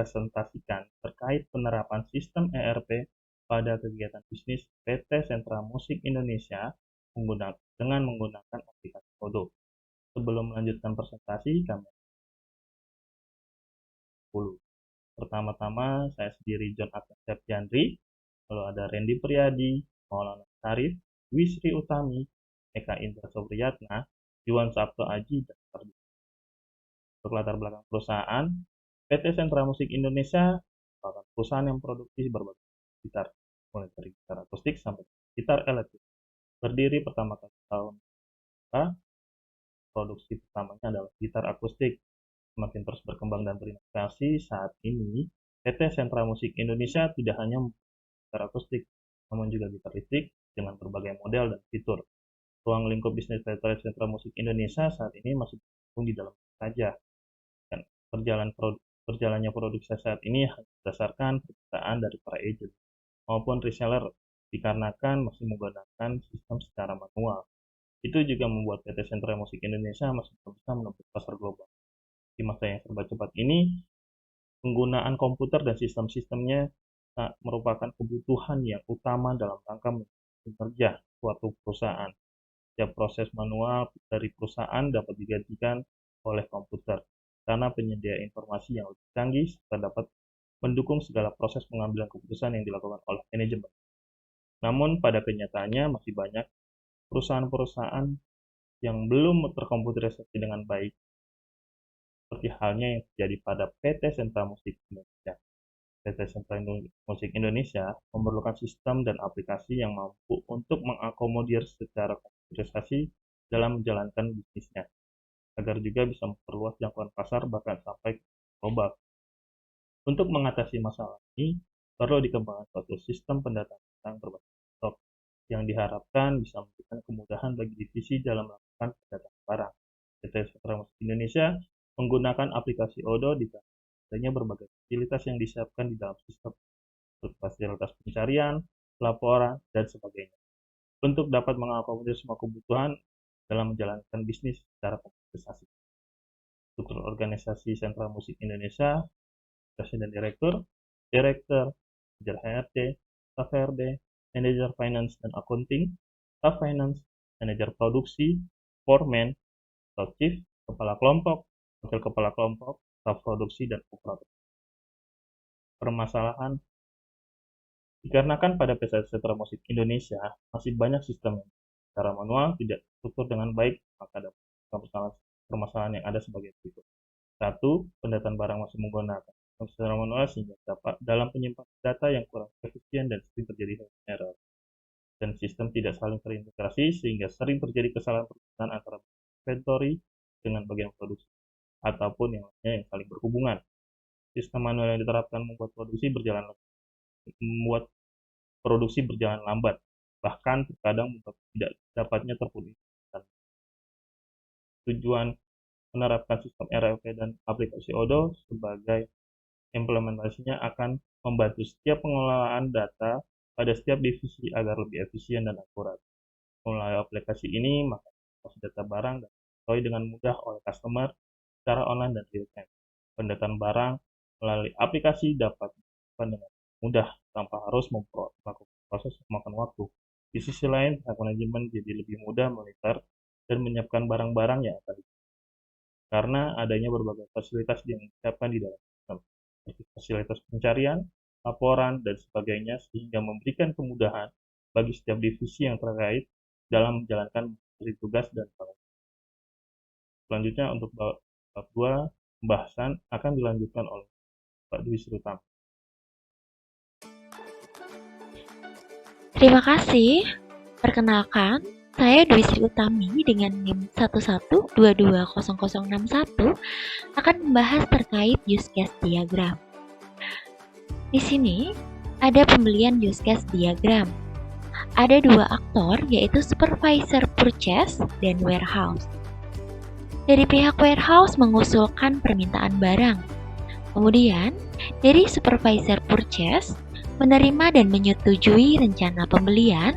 mempresentasikan terkait penerapan sistem ERP pada kegiatan bisnis PT Sentra Musik Indonesia dengan menggunakan aplikasi Odoo. Sebelum melanjutkan presentasi, kami dulu. Pertama-tama, saya sendiri John Agnes Septiandri, lalu ada Randy Priadi, Maulana Sarif, Wisri Utami, Eka Indra Sobriyatna, Yuan Sabto Aji, dan Sardi. Untuk latar belakang perusahaan, PT Sentra Musik Indonesia merupakan perusahaan yang produksi berbagai gitar, mulai dari gitar akustik sampai gitar elektrik. Berdiri pertama kali tahun produksi pertamanya adalah gitar akustik. Semakin terus berkembang dan berinovasi, saat ini PT Sentra Musik Indonesia tidak hanya gitar akustik, namun juga gitar listrik dengan berbagai model dan fitur. Ruang lingkup bisnis PT Sentra Musik Indonesia saat ini masih bergabung di dalam saja. Dan berjalannya produksi saat ini berdasarkan permintaan dari para agent maupun reseller dikarenakan masih menggunakan sistem secara manual. Itu juga membuat PT Sentra Musik Indonesia masih belum bisa menembus pasar global. Di masa yang serba cepat ini, penggunaan komputer dan sistem-sistemnya merupakan kebutuhan yang utama dalam rangka bekerja suatu perusahaan. Setiap proses manual dari perusahaan dapat digantikan oleh komputer karena penyedia informasi yang lebih canggih serta dapat mendukung segala proses pengambilan keputusan yang dilakukan oleh manajemen. Namun pada kenyataannya masih banyak perusahaan-perusahaan yang belum terkomputerisasi dengan baik, seperti halnya yang terjadi pada PT Sentra Musik Indonesia. PT Sentra Musik Indonesia memerlukan sistem dan aplikasi yang mampu untuk mengakomodir secara komputerisasi dalam menjalankan bisnisnya, agar juga bisa memperluas jangkauan pasar bahkan sampai global. Untuk mengatasi masalah ini, perlu dikembangkan suatu sistem pendataan berbasis laptop yang diharapkan bisa memberikan kemudahan bagi divisi dalam melakukan pendataan barang. PT Sentra Musik Indonesia menggunakan aplikasi Odoo di adanya berbagai fasilitas yang disiapkan di dalam sistem, seperti fasilitas pencarian, laporan, dan sebagainya, untuk dapat mengakomodir semua kebutuhan dalam menjalankan bisnis secara komputerisasi. Struktur organisasi Sentra Musik Indonesia, Presiden Direktur, Manajer HRD, Staf HRD, Manajer Finance dan Accounting, Staf Finance, Manajer Produksi, Foreman, atau Chief, Kepala Kelompok, Wakil Kepala Kelompok, Staf Produksi, dan Operator. Permasalahan dikarenakan pada PT Sentra Musik Indonesia masih banyak sistem yang secara manual tidak terstruktur dengan baik, maka ada permasalahan yang ada sebagai berikut. 1. Pendataan barang masih menggunakan sistem secara manual sehingga dapat dalam penyimpanan data yang kurang efisien dan sering terjadi error. Dan sistem tidak saling terintegrasi sehingga sering terjadi kesalahan perpindahan antara inventory dengan bagian produksi ataupun yang lainnya yang saling berhubungan. Sistem manual yang diterapkan membuat produksi berjalan lambat, bahkan terkadang membuat tidak dapatnya terpenuhi. Tujuan menerapkan sistem ERP dan aplikasi Odoo sebagai implementasinya akan membantu setiap pengelolaan data pada setiap divisi agar lebih efisien dan akurat. Melalui aplikasi ini, maka data barang dapat diketahui dengan mudah oleh customer secara online dan real-time. Pendataan barang melalui aplikasi dapat dilakukan dengan mudah tanpa harus melakukan proses memakan waktu. Di sisi lain, pihak manajemen jadi lebih mudah monitor dan menyiapkan barang-barang yang akan dipakai karena adanya berbagai fasilitas yang disiapkan di dalam sistem, seperti fasilitas pencarian, laporan, dan sebagainya, sehingga memberikan kemudahan bagi setiap divisi yang terkait dalam menjalankan tugas dan fungsi. Selanjutnya untuk bab 2, pembahasan akan dilanjutkan oleh Pak Dwi Srutami. Terima kasih. Perkenalkan, saya Dwi Sri Utami dengan NIM 11220061 akan membahas terkait use case diagram. Di sini ada pembelian use case diagram. Ada dua aktor, yaitu supervisor purchase dan warehouse. Dari pihak warehouse mengusulkan permintaan barang. Kemudian, dari supervisor purchase menerima dan menyetujui rencana pembelian,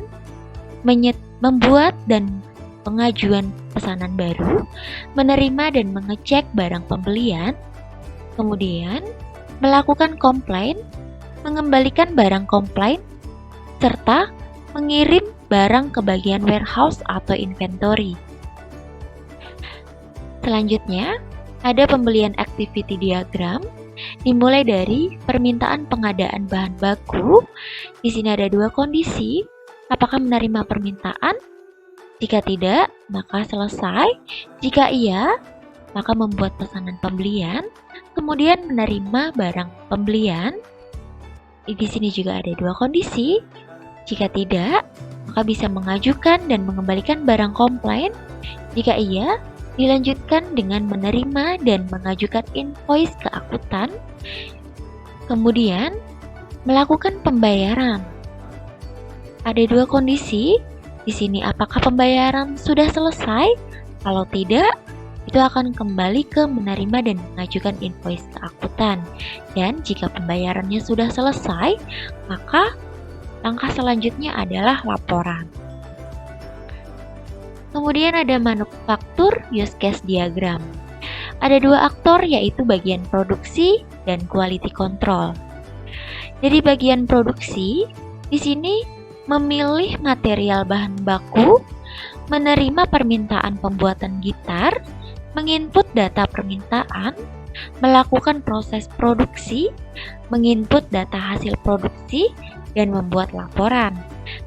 membuat dan pengajuan pesanan baru, menerima dan mengecek barang pembelian, kemudian melakukan komplain, mengembalikan barang komplain, serta mengirim barang ke bagian warehouse atau inventory. Selanjutnya, ada pembelian activity diagram, dimulai dari permintaan pengadaan bahan baku. Di sini ada dua kondisi, apakah menerima permintaan? Jika tidak, maka selesai. Jika iya, maka membuat pesanan pembelian, kemudian menerima barang pembelian. Di sini juga ada dua kondisi. Jika tidak, maka bisa mengajukan dan mengembalikan barang komplain. Jika iya, dilanjutkan dengan menerima dan mengajukan invoice ke akuntan. Kemudian, melakukan pembayaran. Ada dua kondisi. Di sini apakah pembayaran sudah selesai? Kalau tidak, itu akan kembali ke menerima dan mengajukan invoice ke akuntan. Dan jika pembayarannya sudah selesai, maka langkah selanjutnya adalah laporan. Kemudian ada manufaktur use case diagram. Ada dua aktor, yaitu bagian produksi dan quality control. Dari bagian produksi, di sini memilih material bahan baku, menerima permintaan pembuatan gitar, menginput data permintaan, melakukan proses produksi, menginput data hasil produksi, dan membuat laporan.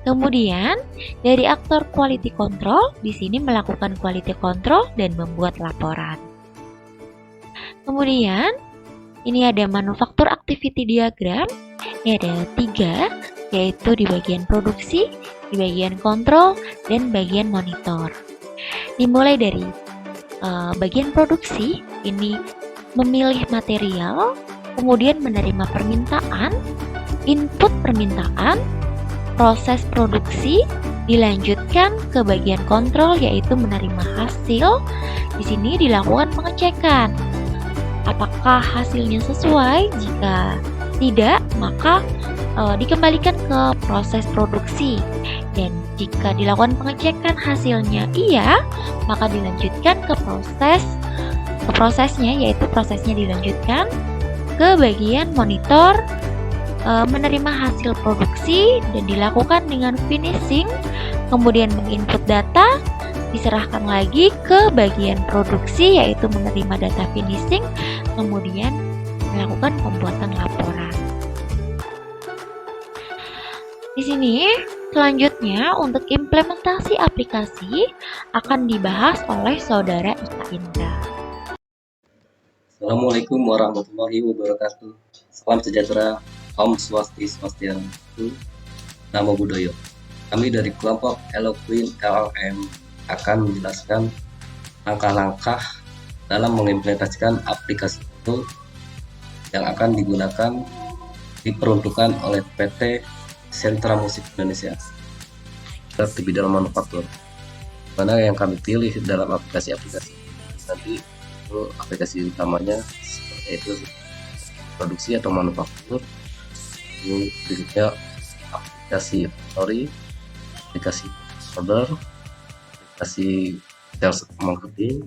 Kemudian, dari aktor quality control, di sini melakukan quality control dan membuat laporan. Kemudian, ini ada manufaktur activity diagram. Ini ada 3, yaitu di bagian produksi, di bagian kontrol, dan bagian monitor. Dimulai dari bagian produksi, ini memilih material, kemudian menerima permintaan, input permintaan, proses produksi, dilanjutkan ke bagian kontrol, yaitu menerima hasil. Di sini dilakukan pengecekan apakah hasilnya sesuai. Jika tidak, maka dikembalikan ke proses produksi. Dan jika dilakukan pengecekan hasilnya iya, maka dilanjutkan ke prosesnya, yaitu prosesnya dilanjutkan ke bagian monitor, menerima hasil produksi dan dilakukan dengan finishing, kemudian menginput data, diserahkan lagi ke bagian produksi, yaitu menerima data finishing, kemudian melakukan pembuatan laporan. Di sini selanjutnya untuk implementasi aplikasi akan dibahas oleh Saudara Ika Indra. Assalamualaikum warahmatullahi wabarakatuh. Salam sejahtera, Om Swastiastu, Namo Buddhaya. Kami dari kelompok Eloquent LLM akan menjelaskan langkah-langkah dalam mengimplementasikan aplikasi itu yang akan digunakan diperuntukkan oleh PT Sentra Musik Indonesia di bidang manufaktur, mana yang kami pilih dalam aplikasi-aplikasi nanti itu aplikasi utamanya seperti itu produksi atau manufaktur, berikutnya aplikasi inventory, aplikasi order, aplikasi sales marketing,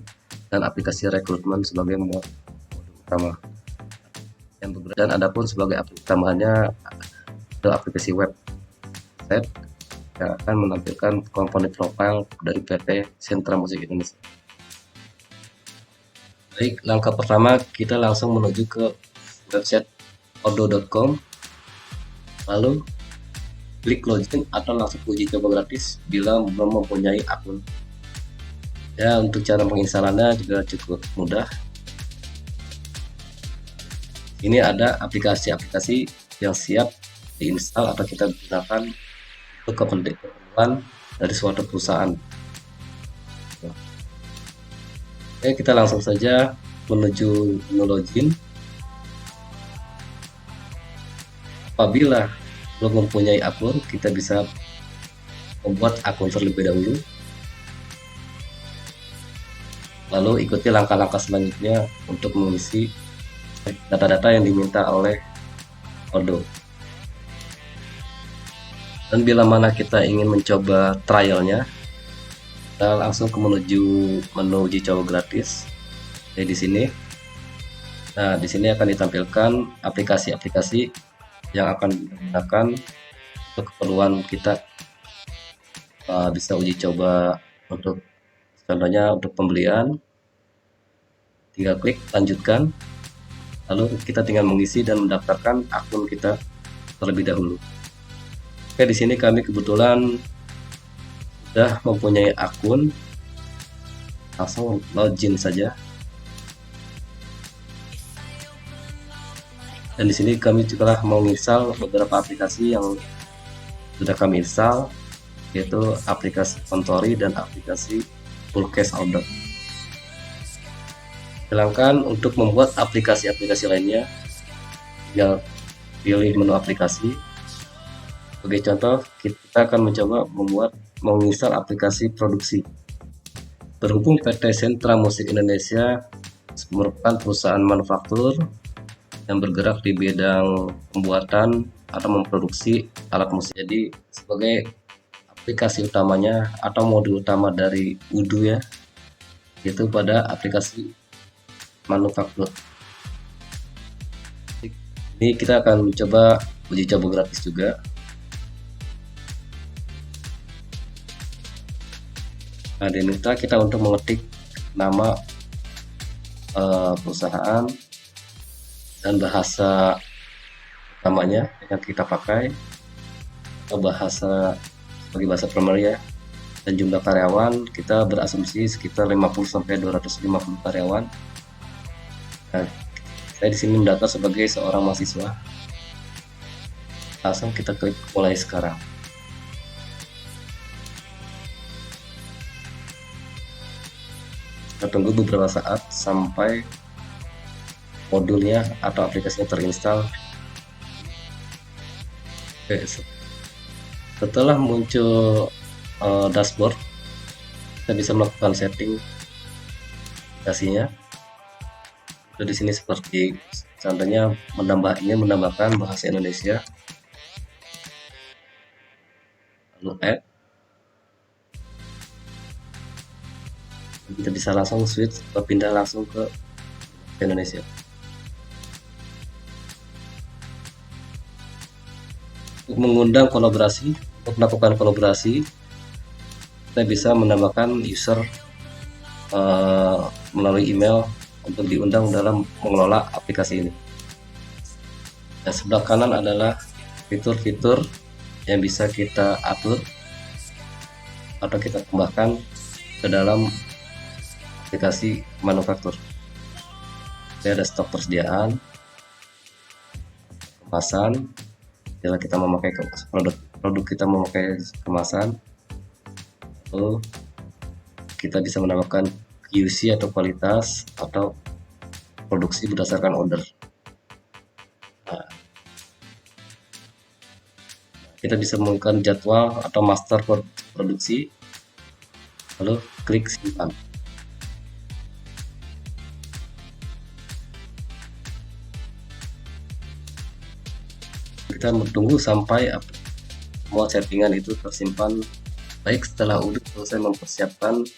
dan aplikasi rekrutmen sebagai modul utama. Dan adapun sebagai aplikasi tambahannya adalah aplikasi website yang akan menampilkan komponen profile dari PT Sentra Musik Indonesia. Baik, langkah pertama kita langsung menuju ke website odoo.com, lalu klik login atau langsung uji coba gratis bila belum mempunyai akun. Ya, untuk cara menginstalannya juga cukup mudah. Ini ada aplikasi-aplikasi yang siap diinstal atau kita gunakan untuk keperluan dari suatu perusahaan. Oke, kita langsung saja menuju menu login. Apabila belum mempunyai akun, kita bisa membuat akun terlebih dahulu. Lalu ikuti langkah-langkah selanjutnya untuk mengisi data-data yang diminta oleh Odoo. Dan bila mana kita ingin mencoba trialnya, kita langsung menuju menu uji coba gratis. Jadi di sini Nah, di sini akan ditampilkan aplikasi-aplikasi yang akan digunakan untuk keperluan kita. Bisa uji coba untuk contohnya untuk pembelian, tinggal klik lanjutkan, lalu kita tinggal mengisi dan mendaftarkan akun kita terlebih dahulu. Oke, di sini kami kebetulan sudah mempunyai akun, langsung login saja. Dan di sini kami juga telah menginstal beberapa aplikasi yang sudah kami install, yaitu aplikasi Kontori dan aplikasi Fullcase Order. Sedangkan untuk membuat aplikasi-aplikasi lainnya, tinggal pilih menu aplikasi. Sebagai contoh, kita akan mencoba menginstal aplikasi produksi. Berhubung PT Sentra Musik Indonesia merupakan perusahaan manufaktur yang bergerak di bidang pembuatan atau memproduksi alat musik. Jadi sebagai aplikasi utamanya atau modul utama dari UDU ya, yaitu pada aplikasi manufaktur. Ini kita akan mencoba uji coba gratis juga. Nah, diminta kita untuk mengetik nama perusahaan dan bahasa utamanya yang kita pakai, atau bahasa sebagai bahasa primary ya. Dan jumlah karyawan kita berasumsi sekitar 50-250 karyawan. Nah, saya di sini mendaftar sebagai seorang mahasiswa. Langsung kita klik mulai sekarang. Kita tunggu beberapa saat sampai modulnya atau aplikasinya terinstall. Oke, setelah muncul dashboard, kita bisa melakukan setting aplikasinya. Di sini seperti contohnya ingin menambahkan bahasa Indonesia, lalu add. Kita bisa langsung switch atau pindah langsung ke Indonesia. Untuk mengundang kolaborasi, untuk melakukan kolaborasi, kita bisa menambahkan user melalui email untuk diundang dalam mengelola aplikasi ini. Dan sebelah kanan adalah fitur-fitur yang bisa kita atur atau kita tambahkan ke dalam aplikasi manufaktur. Ini ada stok persediaan, kemasan. Bila kita memakai produk kita memakai kemasan, lalu kita bisa menambahkan QC atau kualitas atau produksi berdasarkan order. Nah, kita bisa menggunakan jadwal atau master produksi, lalu klik simpan. Kita menunggu sampai semua settingan itu tersimpan baik. Setelah udah selesai mempersiapkan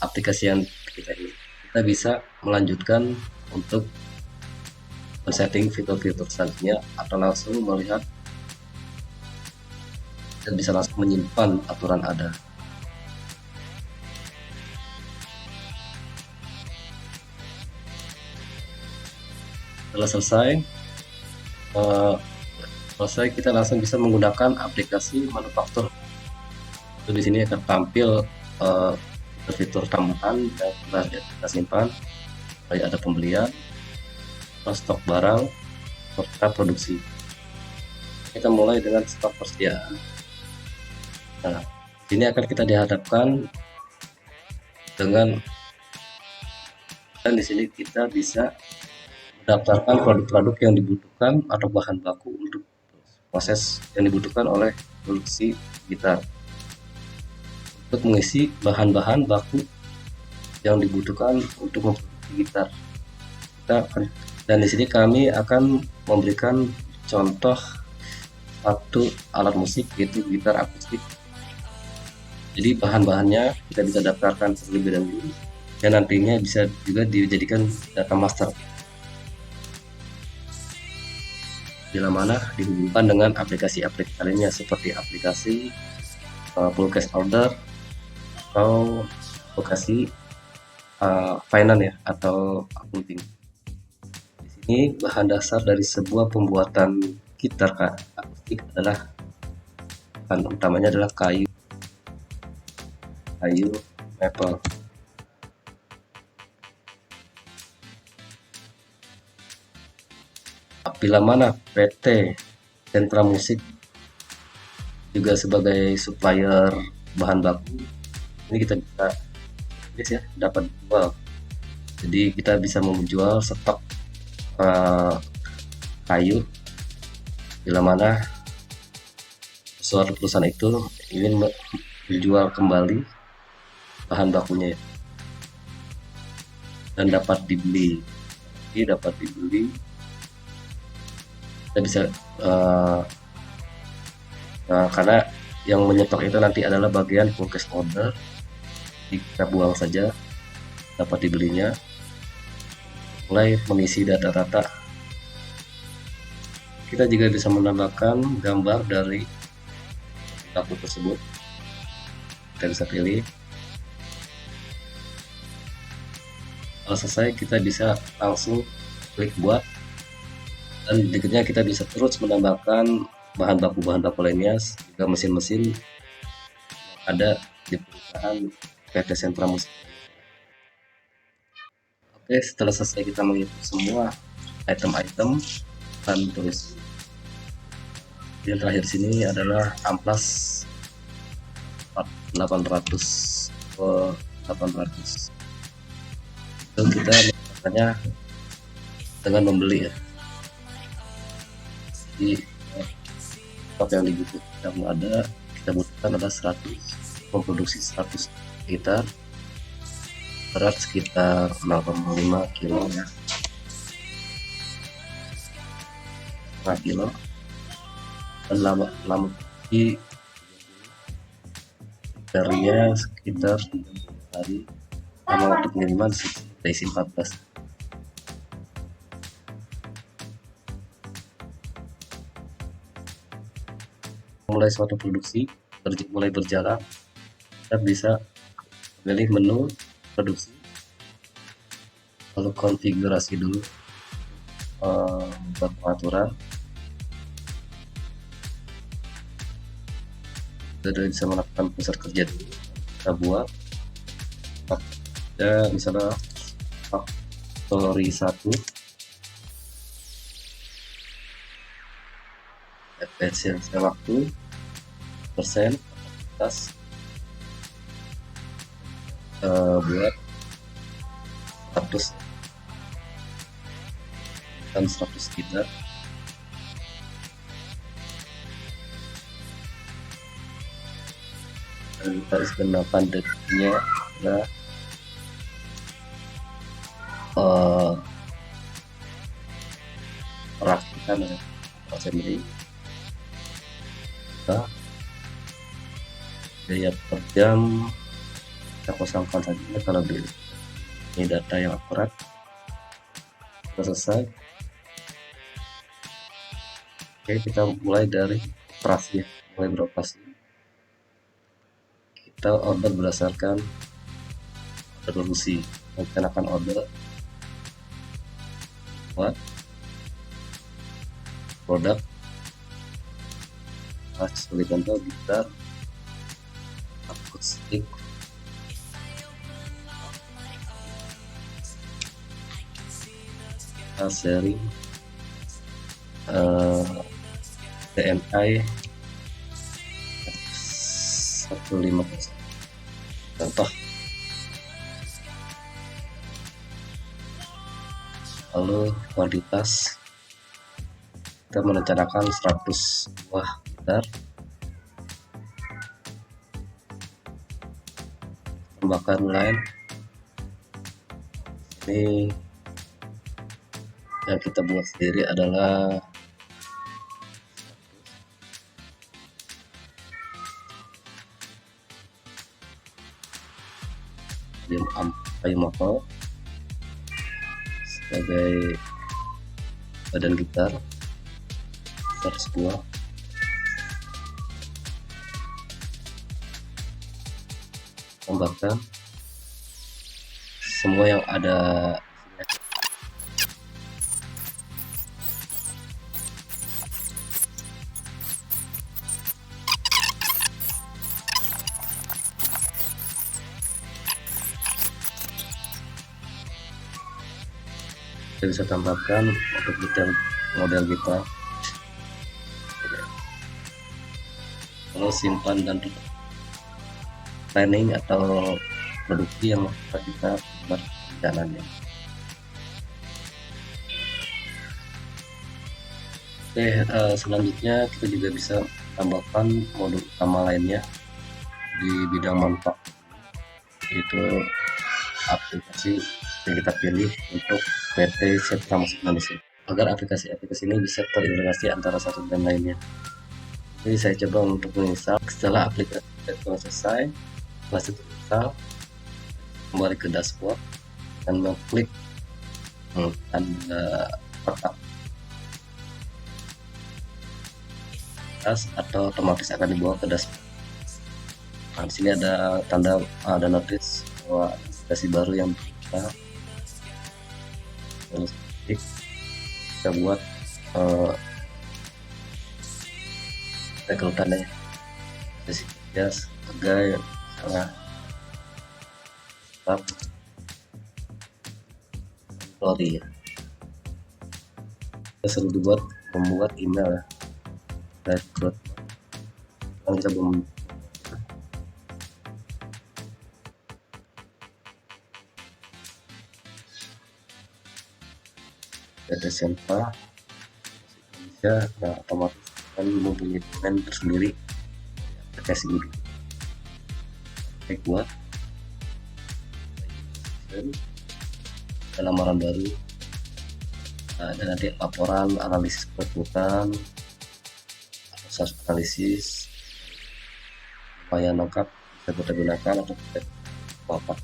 aplikasi yang kita ini, kita bisa melanjutkan untuk men-setting fitur-fitur selanjutnya atau langsung melihat dan bisa langsung menyimpan aturan ada. Setelah selesai, kita langsung bisa menggunakan aplikasi manufaktur. Di sini akan tampil fitur tambahan yang kita simpan. Ada pembelian, stok barang, serta produksi. Kita mulai dengan stok persediaan. Nah, ini akan kita dihadapkan dengan, dan di sini kita bisa mendaftarkan produk-produk yang dibutuhkan atau bahan baku untuk proses yang dibutuhkan oleh produksi gitar. Untuk mengisi bahan-bahan baku yang dibutuhkan untuk memproduksi gitar, dan di sini kami akan memberikan contoh satu alat musik, yaitu gitar akustik. Jadi bahan-bahannya kita bisa daftarkan terlebih dahulu dan nantinya bisa juga dijadikan data master. bila mana dihubungkan dengan aplikasi-aplikasi lainnya seperti aplikasi Fullcase Order atau aplikasi finance ya atau accounting. Di sini bahan dasar dari sebuah pembuatan gitar akustik adalah bahan utamanya adalah kayu maple. Bila mana PT Sentra Musik juga sebagai supplier bahan baku, ini kita bisa dapat jual. Jadi kita bisa menjual stok kayu bila mana suatu perusahaan itu ingin menjual kembali bahan bakunya dan dapat dibeli. Kita bisa karena yang menyetok itu nanti adalah bagian Fullcase Order, kita buang saja, dapat dibelinya. Mulai mengisi data-data, kita juga bisa menambahkan gambar dari baku tersebut. Kita bisa pilih. Kalau selesai, kita bisa langsung klik buat, dan berikutnya kita bisa terus menambahkan bahan baku lainnya, juga mesin-mesin ada di perusahaan PT Sentra Musik. Oke, setelah selesai kita menghitung semua item-item dan tulis. Yang terakhir sini adalah amplas 800 itu kita melakukannya dengan membeli ya. Jadi stok yang dibutuhkan kita butuhkan adalah 100, memproduksi 100 gitar, berat sekitar 0,5 kilo ya, 5 kilo, dan lama gitarnya sekitar 30 hari, sama waktu pengiriman isi 14. Mulai suatu produksi mulai berjalan, kita bisa pilih menu produksi, lalu konfigurasi dulu buat pengaturan. Kita bisa melakukan pusat kerja dulu, kita buat ya, misalnya factory 1 efisiensi waktu persen atas buat 100 dan 100 gitar. Dan kita harus gunakan detiknya adalah perakitan ya, assembly. Daya per jam kita kosongkan saja kalau ini data yang akurat. Selesai. Oke, kita mulai dari operasi, mulai beroperasi. Kita order berdasarkan produksi, melaksanakan order buat produk. Sebagai contoh gitar akustik seri TNI 150 contoh. Lalu kuantitas kita merencanakan 100 buah gitar, tambahkan line. Ini yang kita buat sendiri adalah kayu maple sebagai badan gitar. 2. Tambahkan semua yang ada. Kita bisa tambahkan untuk detail model kita, lalu simpan dan tutup planning atau produksi yang kita buat jalannya. Oke, selanjutnya kita juga bisa tambahkan modul utama lainnya di bidang manfaat, yaitu aplikasi yang kita pilih untuk PT Sentra Musik Indonesia, agar aplikasi-aplikasi ini bisa terintegrasi antara satu dan lainnya. Jadi saya coba untuk menginstal. Setelah aplikasi itu selesai, setelah itu install, kembali ke dashboard dan mengklik tanda kotak atau otomatis akan dibawa ke dashboard. Nah, di sini ada tanda, ada notice bahwa aplikasi baru yang kita buat rekrutannya ya sebagai salah staf Polri ya. Kita suruh dibuat membuat email ya, rekrut yang kita belum. PT Sentra Indonesia otomatis akan mempunyai domain tersendiri aplikasi ini. Baik, buat lamaran baru, dan nanti laporan analisis perekrutan, proses analisis lumayan lengkap, bisa kita gunakan untuk apa.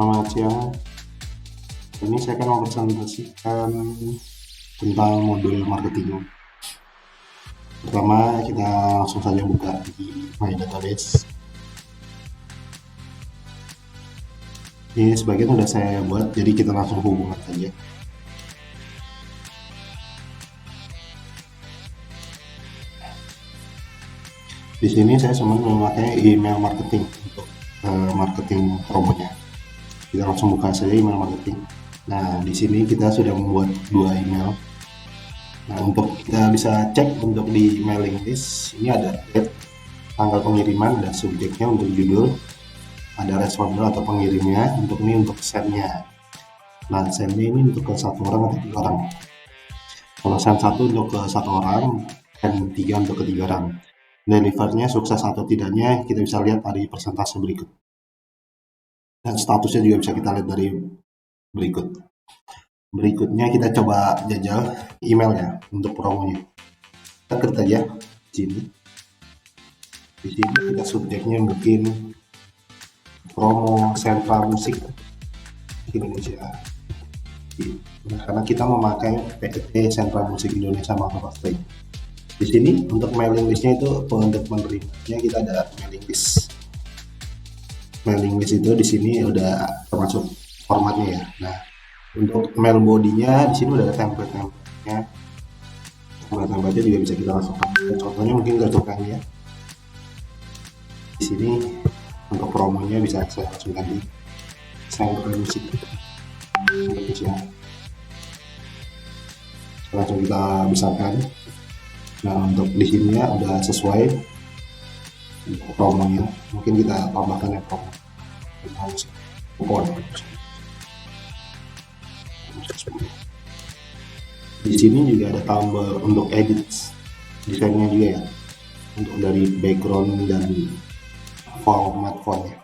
Selamat siang. Ini saya akan mempresentasikan tentang modul marketing. Pertama, kita langsung saja buka di My Database. Ini sebagian sudah saya buat, jadi kita langsung hubungkan saja. Di sini saya sempat memakai email marketing untuk marketing promonya. Kita langsung buka saja email marketing. Nah, di sini kita sudah membuat 2 email. Nah, untuk kita bisa cek untuk di mailing list, ini ada date, tanggal pengiriman, dan subjeknya untuk judul, ada responder atau pengirimnya, untuk ini untuk sendnya. Nah, sendnya ini untuk ke 1 orang atau 3 orang. Kalau send 1 untuk ke 1 orang, dan 3 untuk ke 3 orang. Delivernya sukses atau tidaknya kita bisa lihat dari persentase berikut. Dan statusnya juga bisa kita lihat dari berikut. Berikutnya kita coba jajal emailnya untuk promonya. Kita klik aja di sini. Di sini kita subjeknya bikin promo sentra musik Indonesia. Nah, karena kita memakai PTT Sentra Musik Indonesia Marketplace. Di sini untuk mailing listnya itu untuk menerimanya kita ada mailing list. Mailing list itu di sini udah termasuk formatnya ya. Nah, untuk mail body-nya di sini udah ada template-nya. Template-nya juga bisa kita masukkan. Contohnya mungkin kita contohkan ya. Di sini untuk promonya bisa saya langsung ganti Sentra Musik Indonesia. Langsung kita besarkan. Nah, untuk di sini ya udah sesuai untuk promonya. Mungkin kita tambahkan ya promo. Kupon. Di sini juga ada tambah untuk edit desainnya juga ya. Untuk dari background dan format fontnya.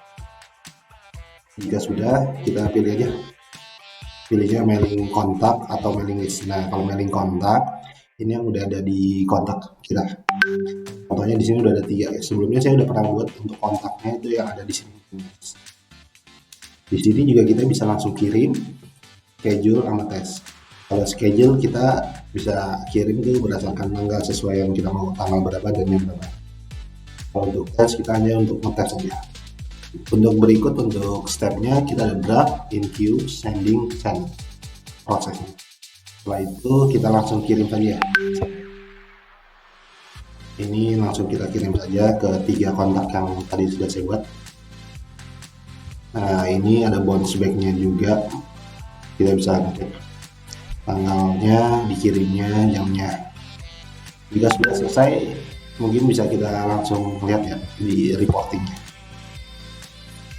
Jika sudah, kita pilih aja. Pilihnya mailing kontak atau mailing list. Nah, kalau mailing kontak ini yang udah ada di kontak kita. Contohnya di sini udah ada 3 ya. Sebelumnya saya udah pernah buat untuk kontaknya itu yang ada di sini. Di sini juga kita bisa langsung kirim schedule sama tes. Kalau schedule kita bisa kirim itu berdasarkan tanggal sesuai yang kita mau, tanggal berapa dan jam berapa. Kalau untuk tes kita hanya untuk ngetes saja. Untuk berikut untuk stepnya kita ada draft, in queue, sending, send prosesnya. Setelah itu kita langsung kirim saja. Ini langsung kita kirim saja ke 3 kontak yang tadi sudah saya buat. Nah, ini ada bounce back-nya juga. Kita bisa cek tanggalnya, dikirimnya, jamnya. Jika sudah selesai, mungkin bisa kita langsung lihat ya di reportingnya.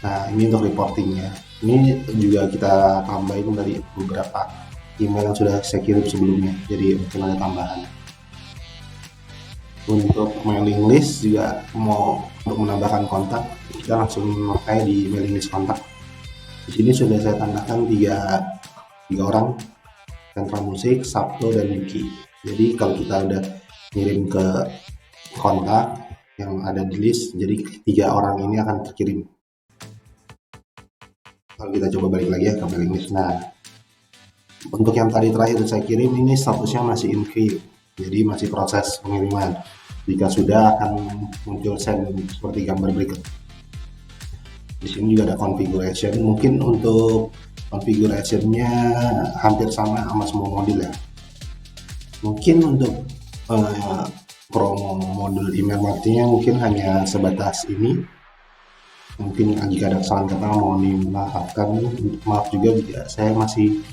Nah, ini untuk reportingnya. Ini juga kita tambahin dari beberapa email yang sudah saya kirim sebelumnya, jadi mungkin ada tambahan. Untuk mailing list juga mau untuk menambahkan kontak, kita langsung memakai di mailing list kontak. Di sini sudah saya tandahkan 3 orang, Sentra Musik, Sabto, dan Yuki. Jadi kalau kita udah ngirim ke kontak yang ada di list, jadi 3 orang ini akan terkirim. Kalau kita coba balik lagi ya ke mailing list. Nah, untuk yang tadi terakhir saya kirim ini statusnya masih in queue, jadi masih proses pengiriman. Jika sudah akan muncul send seperti gambar berikut. Di sini juga ada configuration. Mungkin untuk configurationnya hampir sama semua modul ya. Mungkin untuk promo modul email marketingnya mungkin hanya sebatas ini. Mungkin jika ada kesalahan kata mohon dimaafkan. Maaf juga jika saya masih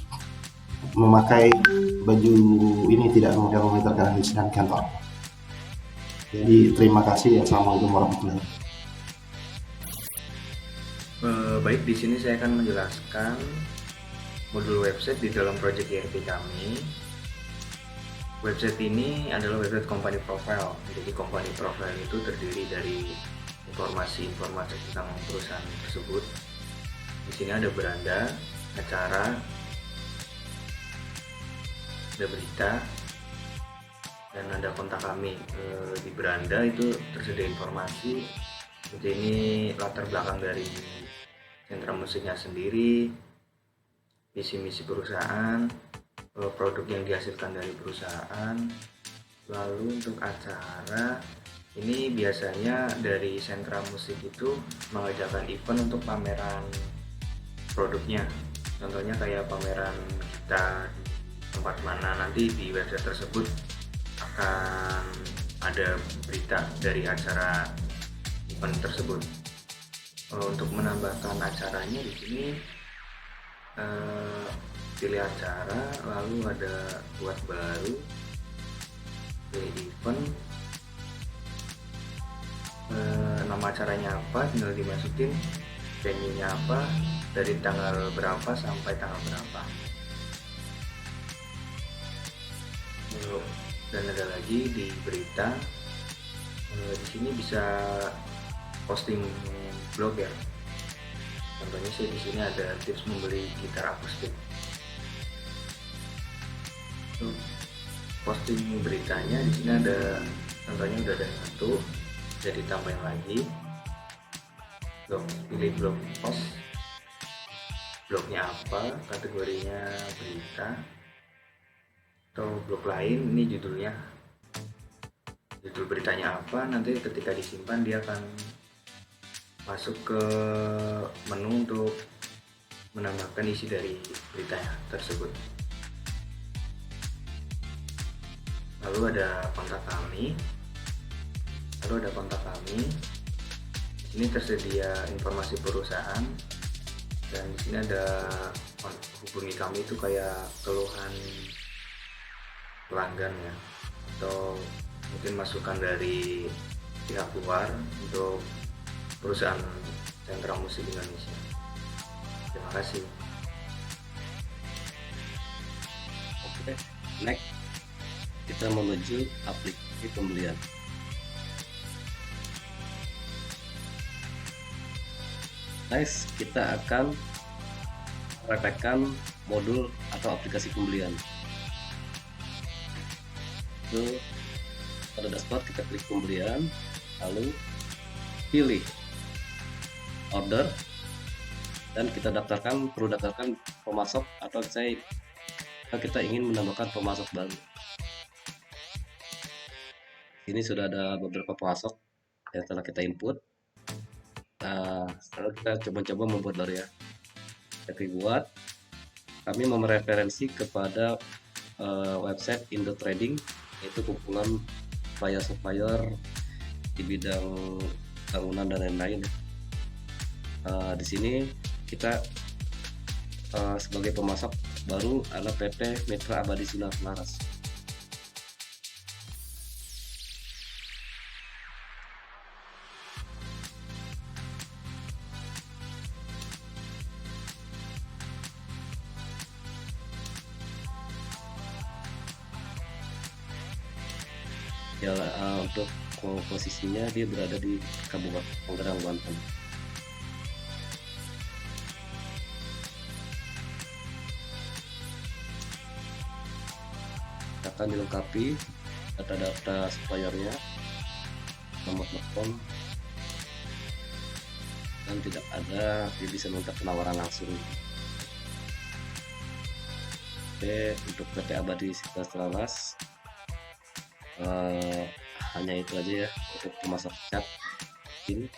memakai baju ini tidak memiliki garis dan kantor. Jadi terima kasih. Assalamualaikum warahmatullahi wabarakatuh. Baik, di sini saya akan menjelaskan modul website di dalam project ERP kami. Website ini adalah website company profile. Jadi company profile itu terdiri dari informasi-informasi tentang perusahaan tersebut. Di sini ada beranda, acara, ada berita, dan ada kontak kami. Di beranda itu tersedia informasi. Jadi ini latar belakang dari sentra musiknya sendiri, visi misi perusahaan, produk yang dihasilkan dari perusahaan. Lalu untuk acara ini biasanya dari sentra musik itu mengadakan event untuk pameran produknya. Contohnya kayak pameran kita di tempat mana, nanti di website tersebut akan ada berita dari acara event tersebut. Untuk menambahkan acaranya di sini pilih acara, lalu ada buat baru, pilih event, nama acaranya apa, tinggal dimasukin, venue-nya apa, dari tanggal berapa sampai tanggal berapa. Dan ada lagi di berita, di sini bisa posting blog ya. Contohnya sih di sini ada tips membeli gitar akustik. Posting beritanya di sini ada, contohnya udah ada satu, jadi tambahin lagi. Pilih blog post, blognya apa, kategorinya berita atau blog lain, ini judul beritanya apa, nanti ketika disimpan dia akan masuk ke menu untuk menambahkan isi dari berita tersebut. Lalu ada kontak kami. Di sini tersedia informasi perusahaan, dan di sini ada hubungi kami itu kayak keluhan pelanggan ya, atau mungkin masukan dari pihak luar untuk perusahaan sentra musik Indonesia. Terima kasih. Oke, next kita menuju aplikasi pembelian. Next, kita akan mempraktekkan modul atau aplikasi pembelian. Itu pada dashboard kita klik pembelian, lalu pilih order, dan kita perlu daftarkan pemasok, atau kita ingin menambahkan pemasok baru. Ini sudah ada beberapa pemasok yang telah kita input. Setelah kita coba-coba membuat baru ya. Kita buat, kami mereferensi kepada website Indo Trading, yaitu kumpulan supplier di bidang bangunan dan lain-lain. Di sini kita sebagai pemasok baru adalah PT Mitra Abadi Sinar Selaras. Ya, untuk posisinya dia berada di Kabupaten Tangerang, Banten. Akan dilengkapi data-data suppliernya, nomor telepon, dan tidak ada, dia bisa minta penawaran langsung. Oke, untuk PT Abadi Sinar Selaras hanya itu aja ya untuk pemasok cat. Ini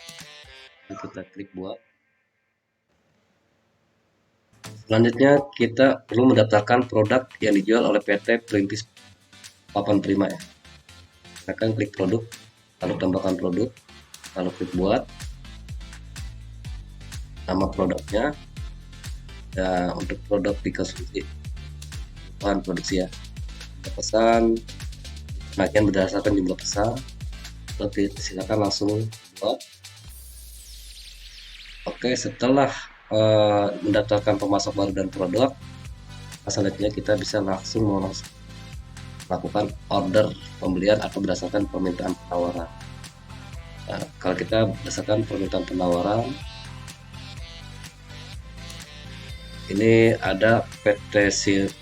kita klik buat. Selanjutnya kita perlu mendaftarkan produk yang dijual oleh PT Perintis Papan Prima ya. Kita akan klik produk, lalu tambahkan produk, lalu klik buat, nama produknya, dan untuk produk dikonsumsi bahan produksi ya, pesan pemakaian berdasarkan jumlah pesan. Silakan langsung buat. Oke, setelah mendaftarkan pemasok baru dan produk, selanjutnya kita bisa langsung melakukan order pembelian atau berdasarkan permintaan penawaran. Kalau kita berdasarkan permintaan penawaran, ini ada PT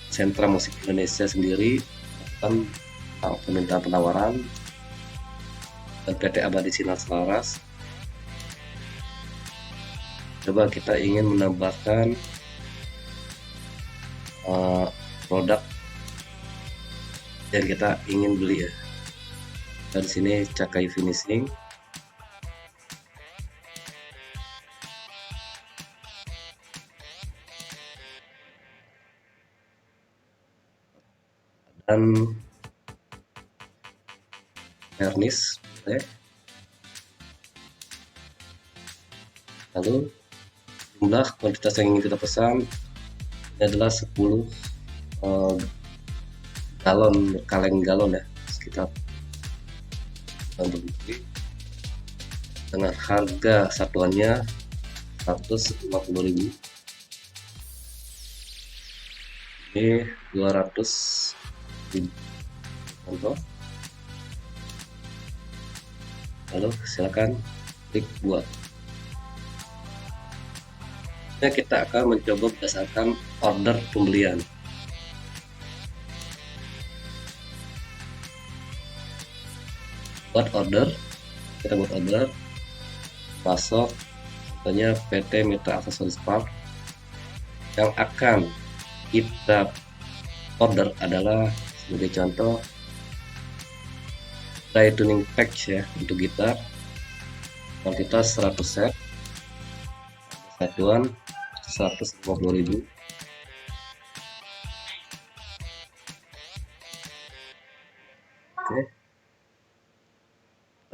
Sentra Musik Indonesia sendiri melakukan permintaan penawaran, dan PT Abadi Sinar Selaras. Coba kita ingin menambahkan produk yang kita ingin beli ya. Dan sini Cakai Finishing. Dan varnish, lalu jumlah kuantitas yang ingin kita pesan ini adalah 10 kaleng galon ya, sekitar dengan harga satuannya 150.000. Ini 200.000 contoh. Lalu silakan klik buat. Kita akan mencoba berdasarkan order pembelian. Kita buat order, masuk contohnya PT Mitra Aksesoris Park. Yang akan kita order adalah sebagai contoh dry tuning patch ya, untuk gitar, kuantitas 100 set, satuan 150.000. Oke.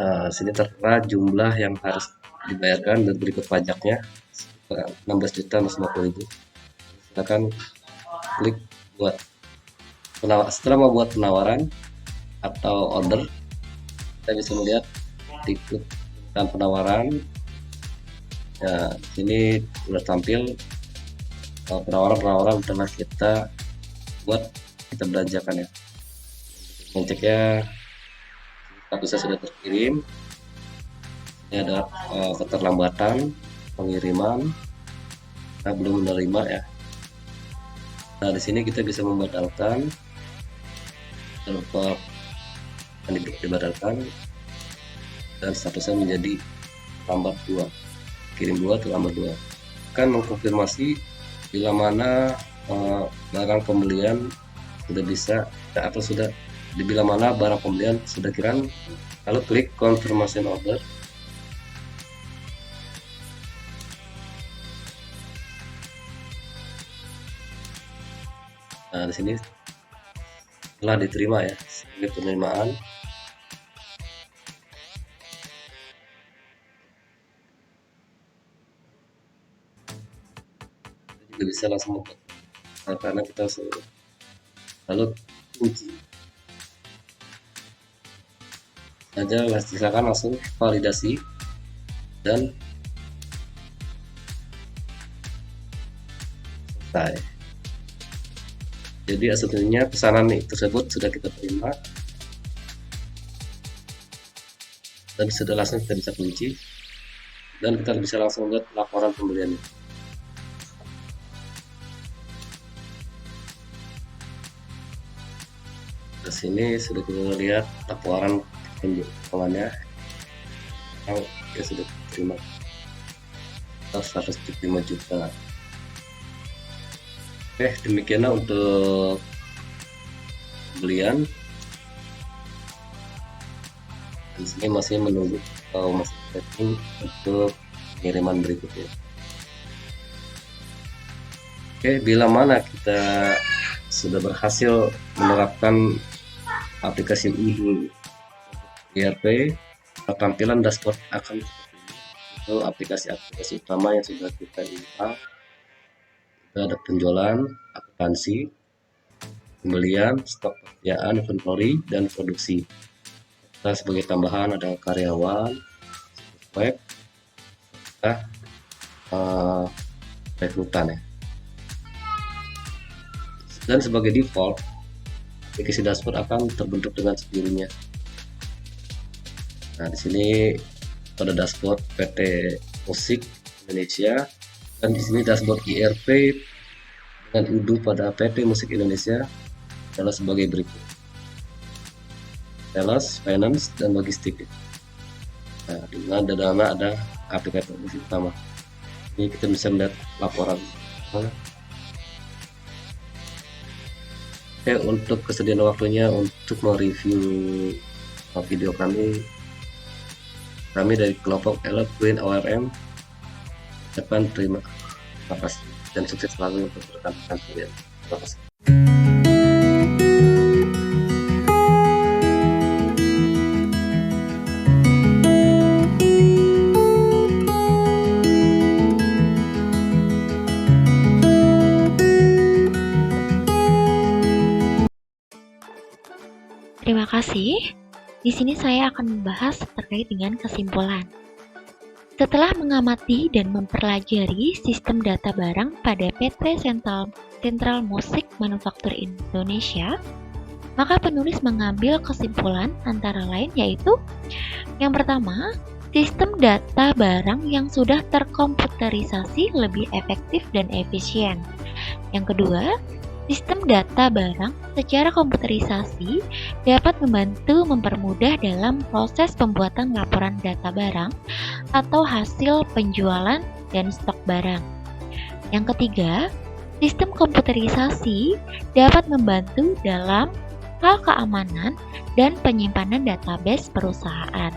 Nah, sini tertera jumlah yang harus dibayarkan dan berikut pajaknya 16.050.000. Silakan klik buat. Setelah membuat penawaran atau order, kita bisa melihat titik dan penawaran. Ya, sini sudah tampil penawaran telah kita buat, kita belanjakan ya. Ngeceknya statusnya sudah terkirim. Ini ada keterlambatan pengiriman, kita belum menerima ya. Nah, di sini kita bisa membatalkan, lupa dibatalkan, dan statusnya menjadi lambat 2, kirim 2 atau lambat 2. Akan mengkonfirmasi bila mana barang pembelian sudah bisa atau sudah bila mana barang pembelian sudah kirim, lalu klik confirmation order. Nah, di sini telah diterima ya sebagai penerimaan. Kita juga bisa langsung buka karena kita sudah. Lalu kunci saja, silakan langsung validasi dan selesai. Jadi aslinya pesanan tersebut sudah kita terima dan sudah langsung kita bisa kunci, dan kita bisa langsung lihat laporan pembeliannya. Di sini sudah kita lihat laporan penjualannya yang sudah diterima 175 juta. Oke, demikianlah untuk pembelian. Di sini masih menunggu masih setting untuk pengiriman berikutnya. Oke, bila mana kita sudah berhasil menerapkan aplikasi Udo ERP, tampilan dashboard akan seperti ini. Itu aplikasi utama yang sudah kita install. Ada penjualan, akuntansi, pembelian, stok persediaan, inventory, dan produksi. Kita sebagai tambahan ada karyawan, web, rekrutan ya. Dan sebagai default, aplikasi dashboard akan terbentuk dengan sendirinya. Nah, di sini ada dashboard PT Musik Indonesia, dan di sini dashboard ERP dengan Udo pada PT Musik Indonesia adalah sebagai berikut: sales, finance, dan logistik. Nah, dengan dana ada aplikasi utama. Ini kita bisa melihat laporan. Oke, untuk kesediaan waktunya untuk mereview video kami dari kelompok Elop Green ORM ucapkan terima kasih dan sukses selalu untuk rekan-rekan kalian. Terima kasih. Terima kasih. Di sini saya akan membahas terkait dengan kesimpulan. Setelah mengamati dan mempelajari sistem data barang pada PT Central Music Manufacture Indonesia, maka penulis mengambil kesimpulan antara lain yaitu yang pertama, sistem data barang yang sudah terkomputerisasi lebih efektif dan efisien. Yang kedua, sistem data barang secara komputerisasi dapat membantu mempermudah dalam proses pembuatan laporan data barang atau hasil penjualan dan stok barang. Yang ketiga, sistem komputerisasi dapat membantu dalam hal keamanan dan penyimpanan database perusahaan.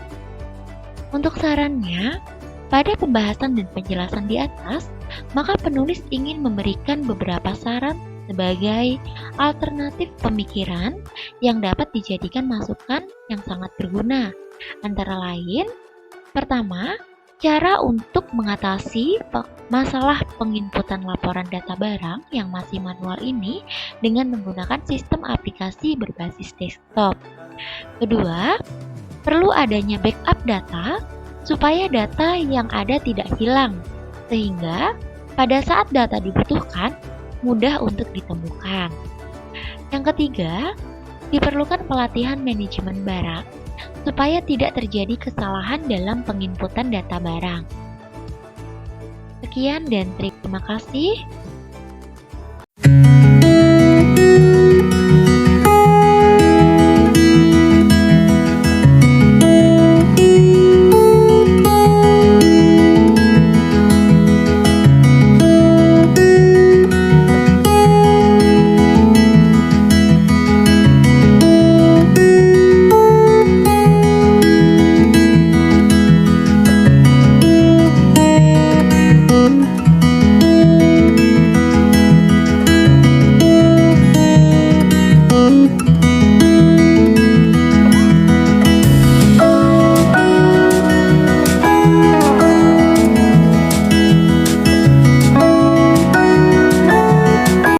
Untuk sarannya, pada pembahasan dan penjelasan di atas, maka penulis ingin memberikan beberapa saran sebagai alternatif pemikiran yang dapat dijadikan masukan yang sangat berguna. Antara lain, pertama, cara untuk mengatasi masalah penginputan laporan data barang yang masih manual ini dengan menggunakan sistem aplikasi berbasis desktop. Kedua, perlu adanya backup data supaya data yang ada tidak hilang, sehingga pada saat data dibutuhkan, mudah untuk ditemukan. Yang ketiga, diperlukan pelatihan manajemen barang supaya tidak terjadi kesalahan dalam penginputan data barang. Sekian dan terima kasih.